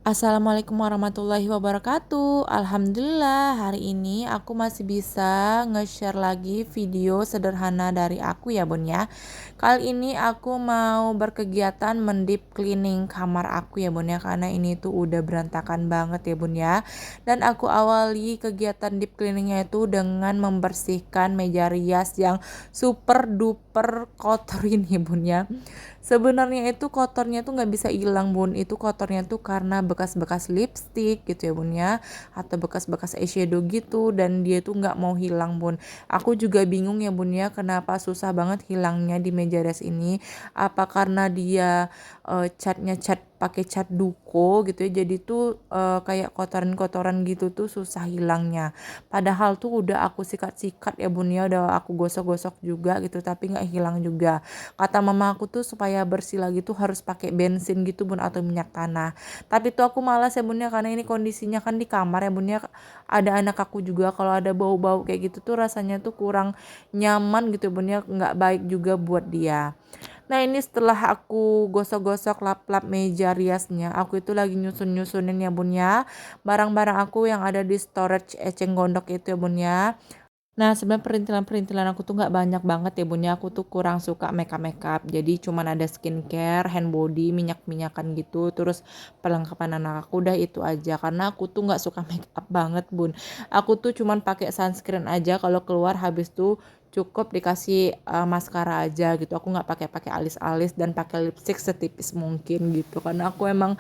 Assalamualaikum warahmatullahi wabarakatuh. Alhamdulillah hari ini aku masih bisa nge-share lagi video sederhana dari aku ya bun ya. Kali ini aku mau berkegiatan mendip cleaning kamar aku ya bun ya, karena ini tuh udah berantakan banget ya bun ya. Dan aku awali kegiatan deep cleaningnya itu dengan membersihkan meja rias yang super duper kotor ini bun ya. Sebenarnya itu kotornya tuh nggak bisa hilang bun, itu kotornya tuh karena bekas-bekas lipstick gitu ya bun ya, atau bekas-bekas eyeshadow gitu, dan dia tuh nggak mau hilang bun. Aku juga bingung ya bun ya, kenapa susah banget hilangnya di meja rias ini. Apa karena dia catnya cat pakai cat duko gitu ya, jadi tuh kayak kotoran-kotoran gitu tuh susah hilangnya. Padahal tuh udah aku sikat-sikat ya bun ya, udah aku gosok-gosok juga gitu, tapi nggak hilang juga. Kata mama aku tuh supaya bersih lagi tuh harus pakai bensin gitu bun, atau minyak tanah. Tapi tuh aku malas ya bun ya, karena ini kondisinya kan di kamar ya bun ya. Ada anak aku juga, kalau ada bau-bau kayak gitu tuh rasanya tuh kurang nyaman gitu bun ya, nggak baik juga buat dia. Nah ini setelah aku gosok-gosok lap-lap meja riasnya, aku itu lagi nyusun-nyusunin ya bun ya, barang-barang aku yang ada di storage eceng gondok itu ya bun ya. Nah, sebenarnya perintilan-perintilan aku tuh nggak banyak banget ya bun ya, aku tuh kurang suka makeup-makeup. Jadi cuman ada skincare, hand body, minyak-minyakan gitu, terus perlengkapan anak aku, udah itu aja. Karena aku tuh nggak suka makeup banget bun. Aku tuh cuman pakai sunscreen aja kalau keluar, habis tuh cukup dikasih maskara aja gitu. Aku nggak pakai alis-alis dan pakai lipstick setipis mungkin gitu. Karena aku emang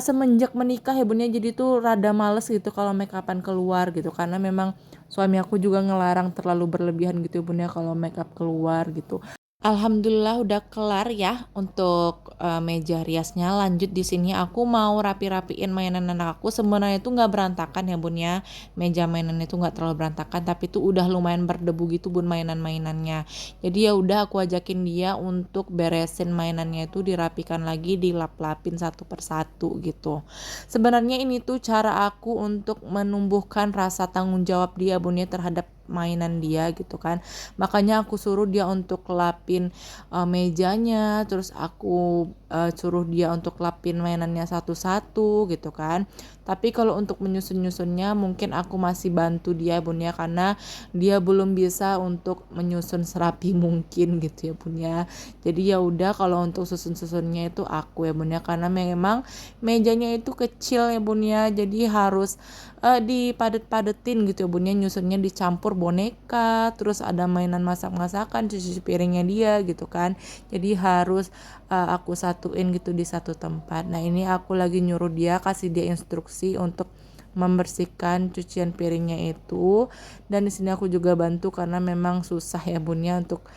semenjak menikah ya bun ya, jadi tuh rada males gitu kalau makeupan keluar gitu. Karena memang suami aku juga ngelarang terlalu berlebihan gitu bun ya kalau makeup keluar gitu. Alhamdulillah udah kelar ya untuk meja riasnya. Lanjut di sini aku mau rapi-rapiin mainan anak aku. Sebenarnya itu nggak berantakan ya bun ya. Meja mainan itu nggak terlalu berantakan, tapi itu udah lumayan berdebu gitu bun mainan-mainannya. Jadi ya udah aku ajakin dia untuk beresin mainannya itu, dirapikan lagi, dilap-lapin satu persatu gitu. Sebenarnya ini tuh cara aku untuk menumbuhkan rasa tanggung jawab dia bun ya terhadap mainan dia gitu kan. Makanya aku suruh dia untuk lapin mejanya, terus aku suruh dia untuk lapin mainannya satu-satu gitu kan. Tapi kalau untuk menyusun-nyusunnya mungkin aku masih bantu dia bun ya, karena dia belum bisa untuk menyusun serapi mungkin gitu ya bun ya. Jadi ya udah, kalau untuk susun-susunnya itu aku ya bun ya, karena memang mejanya itu kecil ya bun ya, jadi harus dipadet-padetin gitu ya bun ya, nyusunnya dicampur boneka, terus ada mainan masak-masakan, cuci piringnya dia gitu kan, jadi harus aku satuin gitu di satu tempat. Nah ini aku lagi nyuruh dia, kasih dia instruksi untuk membersihkan cucian piringnya itu, dan di sini aku juga bantu karena memang susah ya bun ya untuk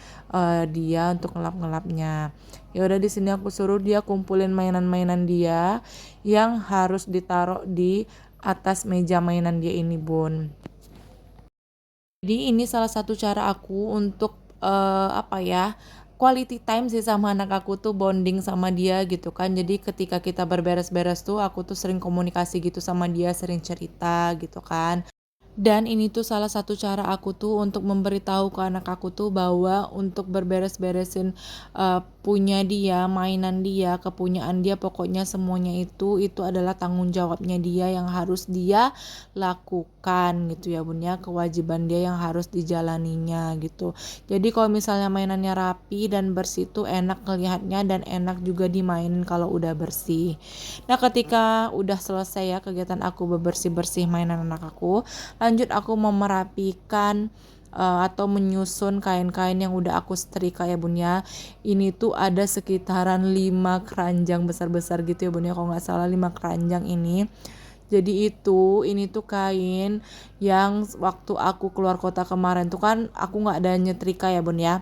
dia untuk ngelap-ngelapnya. Ya udah, di sini aku suruh dia kumpulin mainan-mainan dia yang harus ditaruh di atas meja mainan dia ini bun. Jadi ini salah satu cara aku untuk apa ya, quality time sih sama anak aku tuh, bonding sama dia gitu kan. Jadi ketika kita berberes-beres tuh aku tuh sering komunikasi gitu sama dia, sering cerita gitu kan. Dan ini tuh salah satu cara aku tuh untuk memberitahu ke anak aku tuh bahwa untuk berberes-beresin punya dia, mainan dia, kepunyaan dia, pokoknya semuanya itu adalah tanggung jawabnya dia yang harus dia lakukan gitu ya bun ya, kewajiban dia yang harus dijalaninya gitu. Jadi kalau misalnya mainannya rapi dan bersih tuh enak ngelihatnya, dan enak juga dimainin kalau udah bersih. Nah ketika udah selesai ya kegiatan aku bebersih-bersih mainan anak aku, lanjut aku mau merapikan atau menyusun kain-kain yang udah aku setrika ya bun ya. Ini tuh ada sekitaran 5 keranjang besar-besar gitu ya bun ya, kalau nggak salah 5 keranjang ini. Jadi ini tuh kain yang waktu aku keluar kota kemarin tuh kan aku nggak ada nyetrika ya bun ya,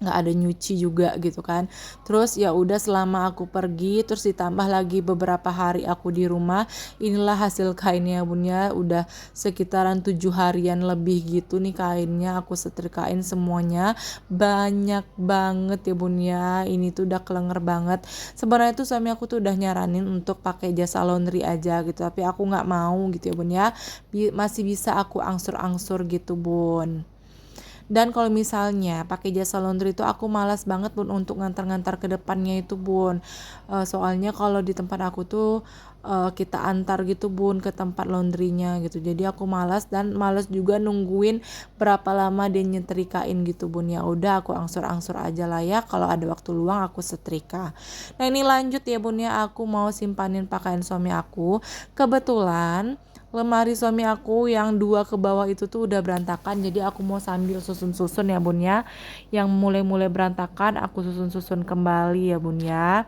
nggak ada nyuci juga gitu kan. Terus ya udah, selama aku pergi terus ditambah lagi beberapa hari aku di rumah, inilah hasil kainnya bun ya. Udah sekitaran 7 harian lebih gitu nih kainnya aku setrikain semuanya, banyak banget ya bun ya. Ini tuh udah kelenger banget. Sebenarnya tuh suami aku tuh udah nyaranin untuk pakai jasa laundry aja gitu, tapi aku nggak mau gitu ya bun ya. Masih bisa aku angsur-angsur gitu bun. Dan kalau misalnya pakai jasa laundry itu aku malas banget bun untuk ngantar-ngantar ke depannya itu bun. Soalnya kalau di tempat aku tuh kita antar gitu bun ke tempat laundrynya gitu. Jadi aku malas dan malas juga nungguin berapa lama dia nyetrikain gitu bun. Ya udah aku angsur-angsur aja lah ya, kalau ada waktu luang aku setrika. Nah ini lanjut ya bun ya, aku mau simpanin pakaian suami aku. Kebetulan lemari suami aku yang 2 ke bawah itu tuh udah berantakan, jadi aku mau sambil susun-susun ya bun ya. Yang mulai-mulai berantakan aku susun-susun kembali ya bun ya.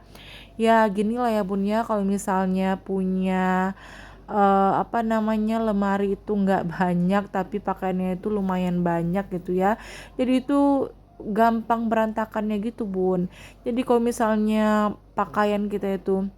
Ya gini lah ya bun ya, kalau misalnya punya apa namanya, lemari itu nggak banyak tapi pakaiannya itu lumayan banyak gitu ya, jadi itu gampang berantakannya gitu bun. Jadi kalau misalnya pakaian kita itu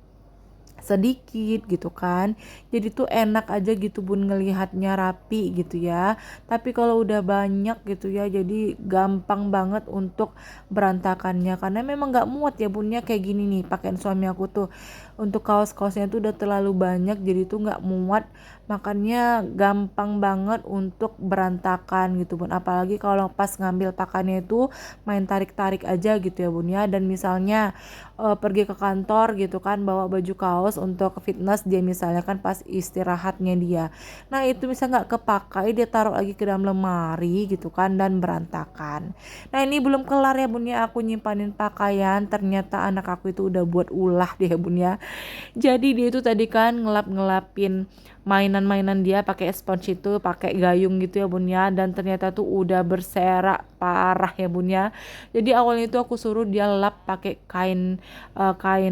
sedikit gitu kan, jadi tuh enak aja gitu bun ngelihatnya rapi gitu ya. Tapi kalau udah banyak gitu ya, jadi gampang banget untuk berantakannya, karena memang nggak muat ya bunnya kayak gini nih pakaian suami aku tuh. Untuk kaos-kaosnya tuh udah terlalu banyak, jadi tuh nggak muat, makanya gampang banget untuk berantakan gitu bun. Apalagi kalau pas ngambil pakaiannya itu main tarik-tarik aja gitu ya bun ya. Dan misalnya pergi ke kantor gitu kan bawa baju kaos untuk fitness dia, misalnya kan pas istirahatnya dia, nah itu bisa nggak kepakai, dia taruh lagi ke dalam lemari gitu kan dan berantakan. Nah ini belum kelar ya bun ya, aku nyimpanin pakaian, ternyata anak aku itu udah buat ulah deh ya bun ya. Jadi dia itu tadi kan ngelap-ngelapin mainan-mainan dia pakai spons itu, pakai gayung gitu ya bun ya, dan ternyata tuh udah berserak parah ya bun ya. Jadi awalnya itu aku suruh dia lap pakai kain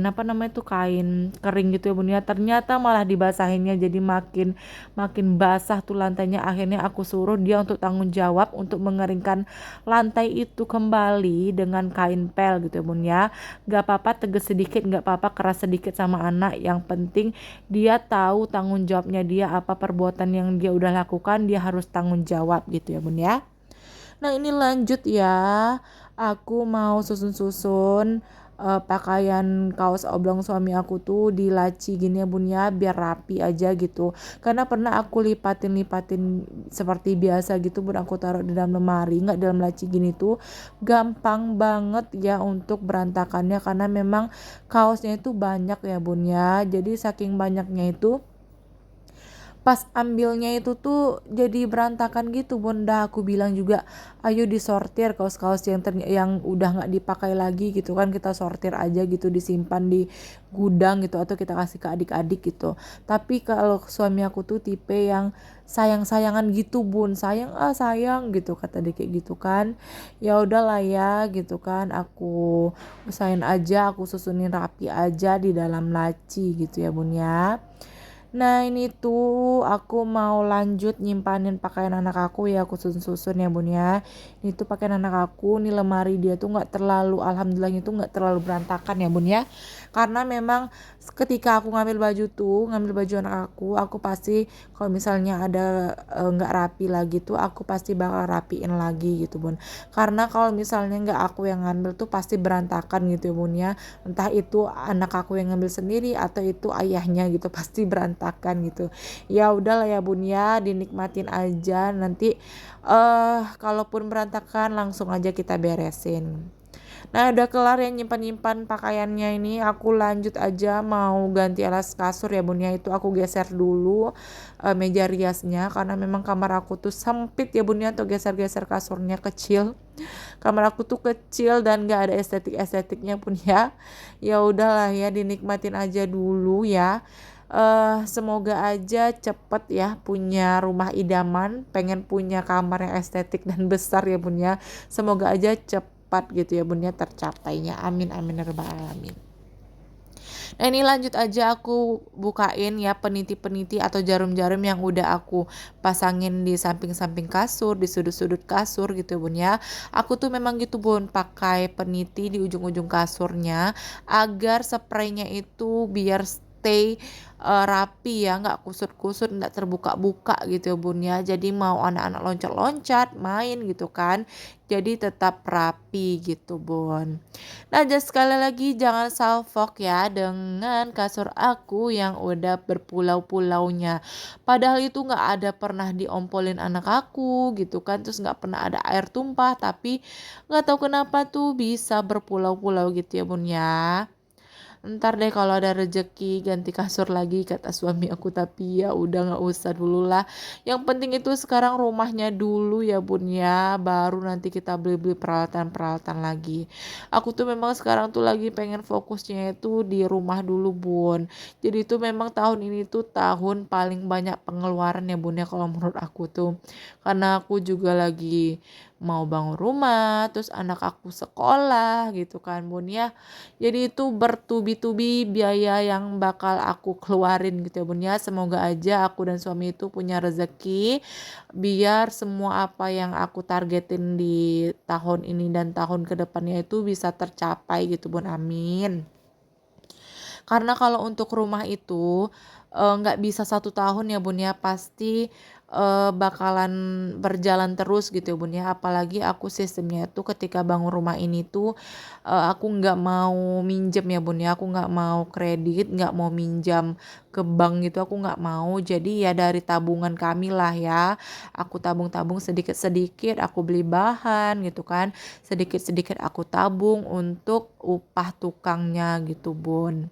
apa namanya tuh, kain kering gitu ya bun ya. Ternyata malah dibasahinnya, jadi makin makin basah tuh lantainya. Akhirnya aku suruh dia untuk tanggung jawab untuk mengeringkan lantai itu kembali dengan kain pel gitu ya bun ya. Gak apa-apa tegas sedikit, gak apa-apa keras sedikit sama anak, yang penting dia tahu tanggung jawabnya dia, apa perbuatan yang dia udah lakukan dia harus tanggung jawab gitu ya bun ya. Nah ini lanjut ya, aku mau susun-susun pakaian kaos oblong suami aku tuh di laci gini ya bun ya, biar rapi aja gitu. Karena pernah aku lipatin seperti biasa gitu bun, aku taruh di dalam lemari, nggak dalam laci gini tuh gampang banget ya untuk berantakannya, karena memang kaosnya itu banyak ya bun ya. Jadi saking banyaknya itu pas ambilnya itu tuh jadi berantakan gitu bunda. Aku bilang juga ayo disortir kaos-kaos yang udah nggak dipakai lagi gitu kan, kita sortir aja gitu, disimpan di gudang gitu atau kita kasih ke adik-adik gitu. Tapi kalau suami aku tuh tipe yang sayang-sayangan gitu bun, sayang sayang gitu kata dia kayak gitu kan. Ya udahlah ya gitu kan, aku usahain aja, aku susunin rapi aja di dalam laci gitu ya bun ya. Nah ini tuh aku mau lanjut nyimpanin pakaian anak aku ya, aku susun-susun ya bun ya. Ini tuh pakaian anak aku, nih lemari dia tuh nggak terlalu, alhamdulillahnya tuh nggak terlalu berantakan ya bun ya. Karena memang ketika aku ngambil baju anak aku pasti kalau misalnya ada nggak rapi lagi tuh aku pasti bakal rapiin lagi gitu bun. Karena kalau misalnya nggak aku yang ngambil tuh pasti berantakan gitu ya bun ya. Entah itu anak aku yang ngambil sendiri atau itu ayahnya gitu, pasti berantakan gitu. Ya udahlah ya bun ya, dinikmatin aja, nanti kalaupun berantakan langsung aja kita beresin. Nah udah kelar ya nyimpan-nyimpan pakaiannya ini, aku lanjut aja mau ganti alas kasur ya bun ya. Itu aku geser dulu meja riasnya, karena memang kamar aku tuh sempit ya bun ya, tuh geser-geser kasurnya kecil. Kamar aku tuh kecil dan gak ada estetik-estetiknya pun ya. Ya udahlah ya, dinikmatin aja dulu ya. Semoga aja cepet ya punya rumah idaman, pengen punya kamar yang estetik dan besar ya bun ya. Semoga aja cepat gitu ya bun ya tercapainya, amin amin ya rabbal alamin. Nah ini lanjut aja, aku bukain ya peniti-peniti atau jarum-jarum yang udah aku pasangin di samping-samping kasur, di sudut-sudut kasur gitu ya bun ya. Aku tuh memang gitu bun, pakai peniti di ujung-ujung kasurnya agar spraynya itu biar stay rapi ya, nggak kusut-kusut, nggak terbuka-buka gitu ya bun ya. Jadi mau anak-anak loncat-loncat main gitu kan, jadi tetap rapi gitu bun. Nah, sekali lagi jangan salfok ya dengan kasur aku yang udah berpulau-pulaunya. Padahal itu nggak ada pernah diompolin anak aku gitu kan, terus nggak pernah ada air tumpah, tapi nggak tahu kenapa tuh bisa berpulau-pulau gitu ya bun ya. Ntar deh kalau ada rejeki ganti kasur lagi kata suami aku, tapi ya udah nggak usah dulu lah. Yang penting itu sekarang rumahnya dulu ya bun ya, baru nanti kita beli-beli peralatan-peralatan lagi. Aku tuh memang sekarang tuh lagi pengen fokusnya itu di rumah dulu bun. Jadi itu memang tahun ini tuh tahun paling banyak pengeluaran ya bun ya kalau menurut aku tuh. Karena aku juga lagi mau bangun rumah, terus anak aku sekolah gitu kan bun ya. Jadi itu bertubi-tubi biaya yang bakal aku keluarin gitu ya bun ya. Semoga aja aku dan suami itu punya rezeki biar semua apa yang aku targetin di tahun ini dan tahun kedepannya itu bisa tercapai gitu bun, amin. Karena kalau untuk rumah itu nggak bisa 1 tahun ya bun ya, pasti bakalan berjalan terus gitu ya bun ya. Apalagi aku sistemnya itu ketika bangun rumah ini tuh aku nggak mau minjem ya bun ya, aku nggak mau kredit, nggak mau minjam ke bank gitu, aku nggak mau. Jadi ya dari tabungan kami lah ya, aku tabung-tabung sedikit-sedikit, aku beli bahan gitu kan, sedikit-sedikit aku tabung untuk upah tukangnya gitu bun.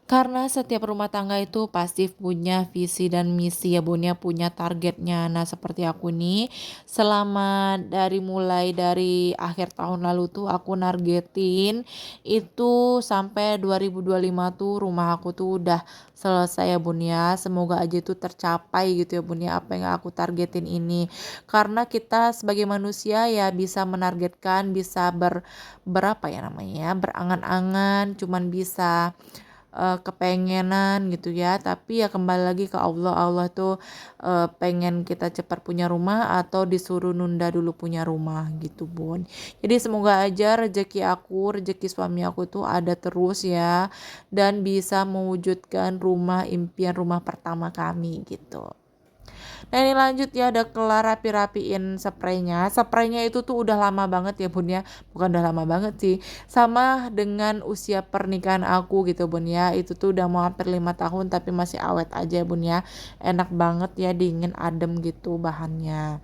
Karena setiap rumah tangga itu pasti punya visi dan misi ya bun ya, punya targetnya. Nah seperti aku nih, selama mulai dari akhir tahun lalu tuh aku nargetin itu sampai 2025 tuh rumah aku tuh udah selesai ya bun ya. Semoga aja itu tercapai gitu ya bun ya, apa yang aku targetin ini. Karena kita sebagai manusia ya bisa menargetkan, bisa berapa ya namanya ya, berangan-angan, cuman bisa kepengenan gitu ya, tapi ya kembali lagi ke Allah. Allah tuh pengen kita cepat punya rumah atau disuruh nunda dulu punya rumah gitu bun. Jadi semoga aja rezeki aku, rezeki suami aku tuh ada terus ya, dan bisa mewujudkan rumah impian, rumah pertama kami gitu. Nah ini lanjut ya, udah kelar rapi-rapiin spraynya. Spraynya itu tuh udah lama banget ya bun ya. Bukan udah lama banget sih, sama dengan usia pernikahan aku gitu bun ya. Itu tuh udah mau hampir 5 tahun tapi masih awet aja ya bun ya. Enak banget ya, dingin adem gitu bahannya.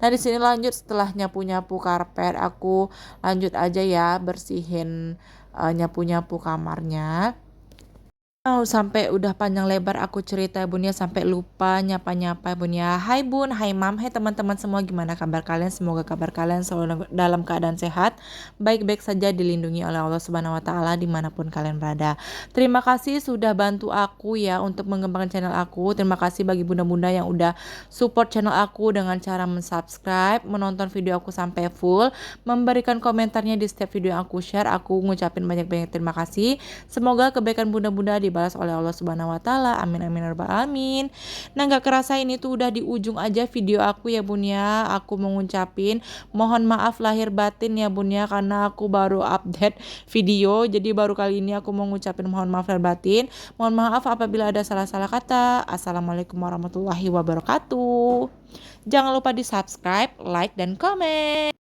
Nah di sini lanjut setelah nyapu-nyapu karpet, aku lanjut aja ya bersihin nyapu-nyapu kamarnya. Oh, sampai udah panjang lebar aku cerita ya bun ya, sampai lupa nyapa-nyapa bun ya. Hai bun, hai mam, hai teman-teman semua, gimana kabar kalian? Semoga kabar kalian selalu dalam keadaan sehat, baik-baik saja, dilindungi oleh Allah Subhanahu Wa Taala dimanapun kalian berada. Terima kasih sudah bantu aku ya untuk mengembangkan channel aku. Terima kasih bagi bunda-bunda yang udah support channel aku dengan cara mensubscribe, menonton video aku sampai full, memberikan komentarnya di setiap video yang aku share. Aku ngucapin banyak-banyak terima kasih. Semoga kebaikan bunda-bunda dibalas oleh Allah Subhanahu Wa Taala. Amin amin ya rabbal alamin. Nah nggak kerasa ini tuh udah di ujung aja video aku ya bun ya. Aku mau ngucapin mohon maaf lahir batin ya bun ya, karena aku baru update video. Jadi baru kali ini aku mau ngucapin mohon maaf lahir batin. Mohon maaf apabila ada salah-salah kata. Assalamualaikum warahmatullahi wabarakatuh. Jangan lupa di subscribe, like, dan komen.